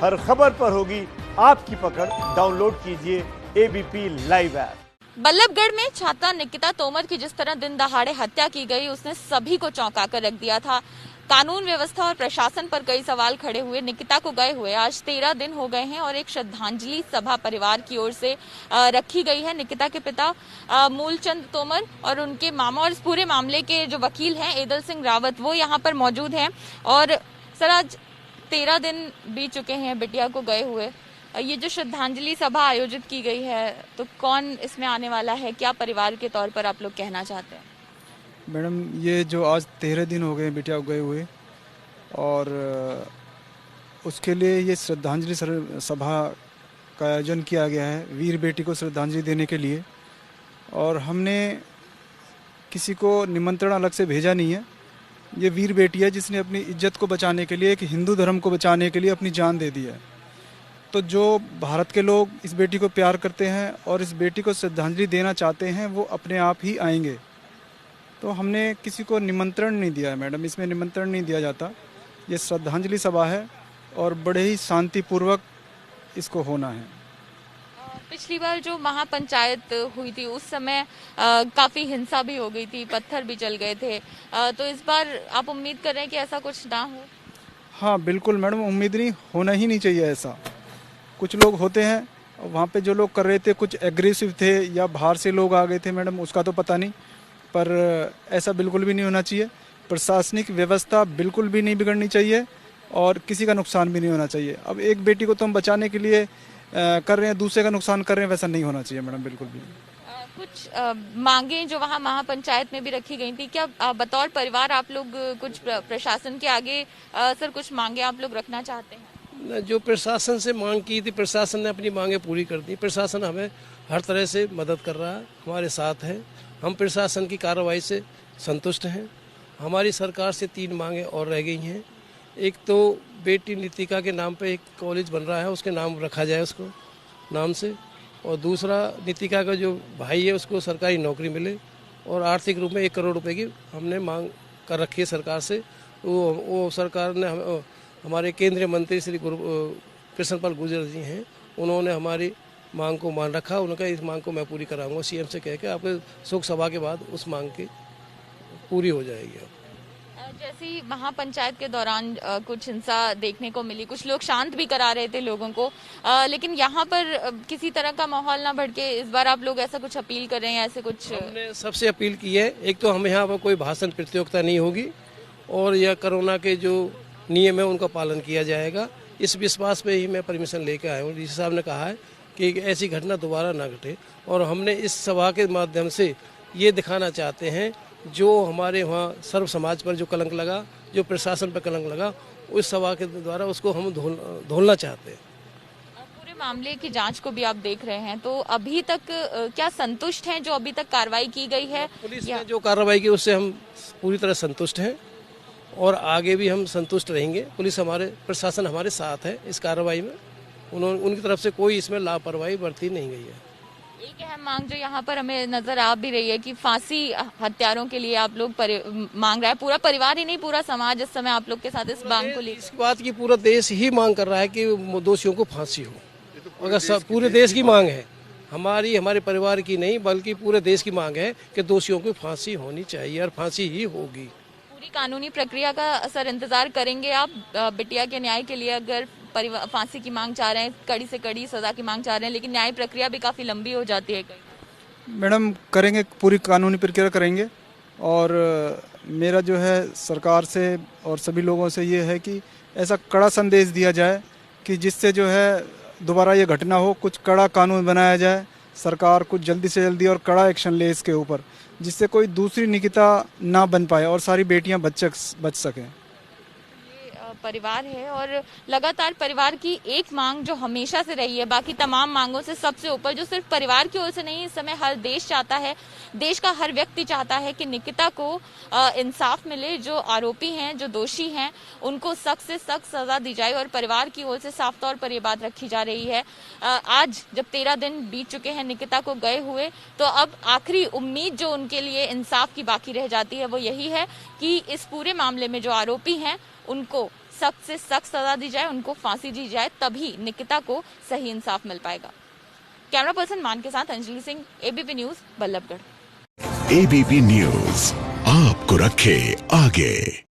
हर खबर पर होगी आपकी पकड़। डाउनलोड कीजिए एबीपी लाइव ऐप। बल्लभगढ़ में छात्रा निकिता तोमर की जिस तरह दिन दहाड़े हत्या की गई, उसने सभी को चौंका कर रख दिया था। कानून व्यवस्था और प्रशासन पर कई सवाल खड़े हुए। निकिता को गए हुए आज 13 दिन हो गए हैं और एक श्रद्धांजलि सभा परिवार की ओर से रखी गई है। निकिता के पिता मूलचंद तोमर और उनके मामा और इस पूरे मामले के जो वकील हैं एदल सिंह रावत, वो यहाँ पर मौजूद हैं। और सर, आज 13 दिन बीत चुके हैं बिटिया को गए हुए। ये जो श्रद्धांजलि सभा आयोजित की गई है, तो कौन इसमें आने वाला है, क्या परिवार के तौर पर आप लोग कहना चाहते हैं? मैडम, ये जो आज 13 दिन हो गए बिटिया को गए हुए, और उसके लिए ये श्रद्धांजलि सभा का आयोजन किया गया है वीर बेटी को श्रद्धांजलि देने के लिए। और हमने किसी को निमंत्रण अलग से भेजा नहीं है। ये वीर बेटी है जिसने अपनी इज्जत को बचाने के लिए, एक हिंदू धर्म को बचाने के लिए अपनी जान दे दी है। तो जो भारत के लोग इस बेटी को प्यार करते हैं और इस बेटी को श्रद्धांजलि देना चाहते हैं, वो अपने आप ही आएंगे। तो हमने किसी को निमंत्रण नहीं दिया है मैडम, इसमें निमंत्रण नहीं दिया जाता। ये श्रद्धांजलि सभा है और बड़े ही शांतिपूर्वक इसको होना है। पिछली बार जो महापंचायत हुई थी उस समय काफी हिंसा भी हो गई थी, पत्थर भी चल गए थे। तो इस बार आप उम्मीद कर रहे हैं कि ऐसा कुछ ना हो? हाँ बिल्कुल मैडम, उम्मीद नहीं, होना ही नहीं चाहिए ऐसा। कुछ लोग होते हैं वहाँ पे, जो लोग कर रहे थे कुछ एग्रेसिव थे या बाहर से लोग आ गए थे मैडम, उसका तो पता नहीं, पर ऐसा बिल्कुल भी नहीं होना चाहिए। प्रशासनिक व्यवस्था बिल्कुल भी नहीं बिगड़नी चाहिए और किसी का नुकसान भी नहीं होना चाहिए। अब एक बेटी को तो हम बचाने के लिए कर रहे हैं, दूसरे का नुकसान कर रहे हैं, वैसा नहीं होना चाहिए मैडम, बिल्कुल भी। कुछ मांगे जो वहाँ महापंचायत में भी रखी गई थी, क्या बतौर परिवार आप लोग कुछ प्रशासन के आगे सर कुछ मांगे आप लोग रखना चाहते हैं? जो प्रशासन से मांग की थी, प्रशासन ने अपनी मांगे पूरी कर दी। प्रशासन हमें हर तरह से मदद कर रहा है, हमारे साथ है। हम प्रशासन की कार्रवाई से संतुष्ट हैं। हमारी सरकार से 3 मांगे और रह गई हैं। एक तो बेटी नितिका के नाम पे एक कॉलेज बन रहा है, उसके नाम रखा जाए उसको नाम से। और दूसरा, नितिका का जो भाई है उसको सरकारी नौकरी मिले। और आर्थिक रूप में 1 करोड़ रुपए की हमने मांग कर रखी है सरकार से। वो सरकार ने हमारे केंद्रीय मंत्री श्री कृष्णपाल गुर्जर जी हैं, उन्होंने हमारी मांग को मान रखा। उनका इस मांग को मैं पूरी कराऊंगा सीएम से कह के। आपके शोक सभा के बाद उस मांग की पूरी हो जाएगी। जैसे ही महापंचायत के दौरान कुछ हिंसा देखने को मिली, कुछ लोग शांत भी करा रहे थे लोगों को, लेकिन यहाँ पर किसी तरह का माहौल ना भड़के, इस बार आप लोग ऐसा कुछ अपील कर रहे हैं? ऐसे कुछ हमने सबसे अपील की है। एक तो हम यहाँ पर कोई भाषण प्रतियोगिता नहीं होगी और यह कोरोना के जो नियम है उनका पालन किया जाएगा। इस विश्वास पे ही मैं परमिशन लेके आया हूँ। डीसी साहब ने कहा है कि ऐसी घटना दोबारा ना घटे, और हमने इस सभा के माध्यम से ये दिखाना चाहते हैं जो हमारे वहाँ सर्व समाज पर जो कलंक लगा, जो प्रशासन पर कलंक लगा, उस सभा के द्वारा उसको हम धोलना चाहते हैं। पूरे मामले की जांच को भी आप देख रहे हैं, तो अभी तक क्या संतुष्ट हैं जो अभी तक कार्रवाई की गई है? पुलिस ने जो कार्रवाई की उससे हम पूरी तरह संतुष्ट हैं और आगे भी हम संतुष्ट रहेंगे। पुलिस हमारे, प्रशासन हमारे साथ है इस कार्रवाई में। उनकी तरफ से कोई इसमें लापरवाही बरती नहीं गई है। एक अहम मांग जो यहाँ पर हमें नजर आ भी रही है कि फांसी हत्यारों के लिए आप लोग मांग रहा है। पूरा परिवार ही नहीं, पूरा समाज इस समय आप लोग के साथ इस मांग को लेकर। इस बात की पूरा देश ही मांग कर रहा है कि दोषियों को फांसी हो। अगर पूरे देश की मांग है, हमारे परिवार की नहीं बल्कि पूरे देश की मांग है कि दोषियों को फांसी होनी चाहिए और फांसी ही होगी। पूरी कानूनी प्रक्रिया का सर इंतजार करेंगे आप बिटिया के न्याय के लिए? अगर फांसी की मांग चाह रहे हैं, कड़ी से कड़ी सजा की मांग चाह रहे हैं, लेकिन न्याय प्रक्रिया भी काफी लंबी हो जाती है कई। मैडम करेंगे, पूरी कानूनी प्रक्रिया करेंगे। और मेरा जो है सरकार से और सभी लोगों से ये है कि ऐसा कड़ा संदेश दिया जाए कि जिससे जो है दोबारा ये घटना हो, कुछ कड़ा कानून बनाया जाए। सरकार कुछ जल्दी से जल्दी और कड़ा एक्शन ले इसके ऊपर, जिससे कोई दूसरी निकिता ना बन पाए और सारी बेटियां बच सकें। परिवार है और लगातार परिवार की एक मांग जो हमेशा से रही है, बाकी तमाम मांगों से सबसे ऊपर, जो सिर्फ परिवार की ओर से नहीं, इस समय हर देश चाहता है, देश का हर व्यक्ति चाहता है कि निकिता को इंसाफ मिले। जो आरोपी हैं, जो दोषी हैं, उनको सख्त से सख्त सजा दी जाए और परिवार की ओर से साफ तौर पर यह बात रखी जा रही है। आज जब 13 दिन बीत चुके हैं निकिता को गए हुए, तो अब आखिरी उम्मीद जो उनके लिए इंसाफ की बाकी रह जाती है वो यही है कि इस पूरे मामले में जो आरोपी हैं उनको सख्त से सख्त सजा दी जाए, उनको फांसी दी जाए, तभी निकिता को सही इंसाफ मिल पाएगा। कैमरा पर्सन मान के साथ Anjali Singh, ABP news, Ballabhgarh. ABP news आपको रखे आगे।